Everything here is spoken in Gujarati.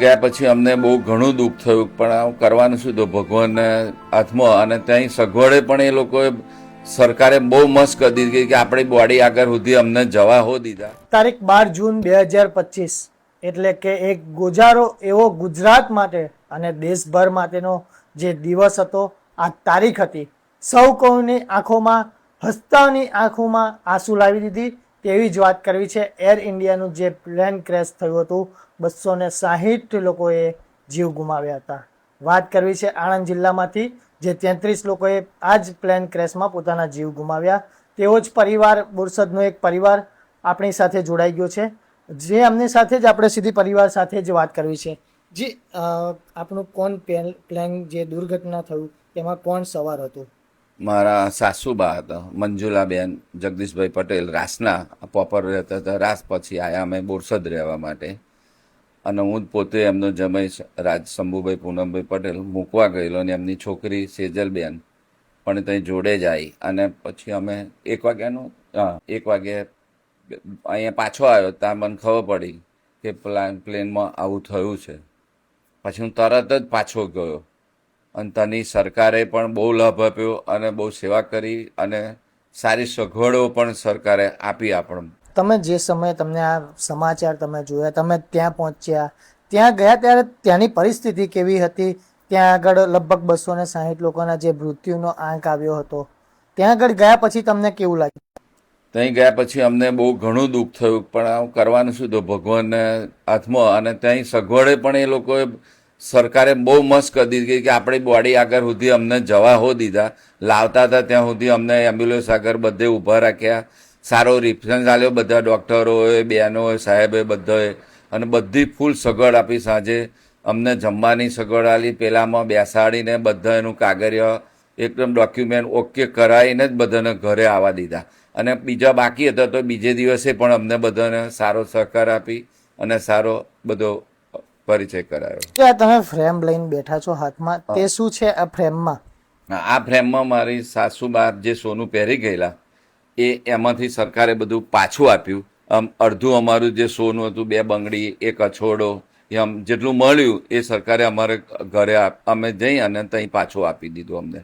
ગયા પછી અમને બહુ ઘણું દુઃખ થયું, પણ આ કરવાનું શું તો ભગવાનને હાથમાં. અને ત્યાં સગવડે પણ એ લોકોએ સરકારે બહુ મસ્ત કરી દીધી કે આપણી બોડી આગળ સુધી અમને જવા હો દીધા. તારીખ 12 જૂન 2025 એટલે કે એક ગોજારો એવો ગુજરાત માટે અને દેશભર માટેનો જે દિવસ હતો, આ તારીખ હતી, સૌ કોઈની આંખોમાં હસતાની આંખોમાં આંસુ લાવી દીધી તેવી જ વાત કરવી છે. એર ઇન્ડિયાનું જે પ્લેન ક્રેશ થયું હતું, 260 લોકોએ જીવ ગુમાવ્યા હતા. વાત કરવી છે આણંદ જિલ્લામાંથી જે 33 લોકોએ આ જ પ્લેન ક્રેશમાં પોતાના જીવ ગુમાવ્યા. તેવો જ પરિવાર, બોરસદનો એક પરિવાર આપણી સાથે જોડાઈ ગયો છે, જે અમની સાથે જ આપણે સીધી પરિવાર સાથે જ વાત કરવી છે. જી, આપણું કોણ પ્લેન જે દુર્ઘટના થયું તેમાં કોણ સવાર હતું? મારા સાસુબા હતા, મંજુલાબેન જગદીશભાઈ પટેલ, રાસના પોપર રહેતા હતા. રાસ પછી આવ્યા અમે બોરસદ રહેવા માટે, અને હું પોતે એમનો જમાઈ રાજ શંભુભાઈ પૂનમભાઈ પટેલ મૂકવા ગયેલો, અને એમની છોકરી સેજલબેન પણ ત્યાં જોડે જ આવી. અને પછી અમે 1 વાગે અહીંયા પાછો આવ્યો, ત્યાં મને ખબર પડી કે પ્લેનમાં આવું થયું છે. પછી હું તરત જ પાછો ગયો, અને ત્યાંની સરકારે પણ બહુ લાભ આપ્યો અને બહુ સેવા કરી, અને સારી સગવડો પણ સરકારે આપી આપણને. તમે જે સમયે તમને આ સમાચાર તમે જોયા, તમે ત્યાં પહોંચ્યા, ત્યાં ગયા ત્યારે ત્યાંની પરિસ્થિતિ કેવી હતી? ત્યાં આગળ લગભગ 260 લોકોના જે મૃત્યુનો આંક આવ્યો હતો, ત્યાં આગળ ગયા પછી તમને કેવું લાગ્યું? ત્યાં ગયા પછી અમને બહુ ઘણું દુઃખ થયું, પણ આ કરવાનું શું તો ભગવાનને હાથમાં. અને ત્યાં સગવડે પણ એ લોકોએ સરકારે બહુ મસ્ત કરી દીધી કે આપણી બોડી આગળ સુધી અમને જવા હો દીધા. લાવતા હતા ત્યાં સુધી અમને એમ્બ્યુલન્સ આગળ બધે ઊભા રાખ્યા, સારો રિસ્પોન્સ આપ્યો બધા ડૉક્ટરોએ, બહેનોએ, સાહેબે, બધાએ. અને બધી ફૂલ સગવડ આપી. સાંજે અમને જમવાની સગવડ આપી, પેલામાં બેસાડીને બધા એનું કાગળિયા એકદમ ડોક્યુમેન્ટ ઓકે કરાવીને જ બધાને ઘરે આવવા દીધા. અને બીજા બાકી હતા તો બીજે દિવસે પણ અમને બધાને સારો સહકાર આપી અને સારો બધો પરિચય કરાયો. તમે ફ્રેમ લઈને બેઠા છો હાથમાં, તે શું છે આ ફ્રેમમાં? આ ફ્રેમમાં મારી સાસુબા જે સોનું પહેરી ગયેલા એમાંથી સરકારે બધું પાછું આપ્યું. અડધું અમારું જે સોનું હતું, 2 બંગડી, 1 અછોડો, એમ જેટલું મળ્યું એ સરકારે અમારે ઘરે અમે જઈ અને ત્યાં પાછું આપી દીધું અમને.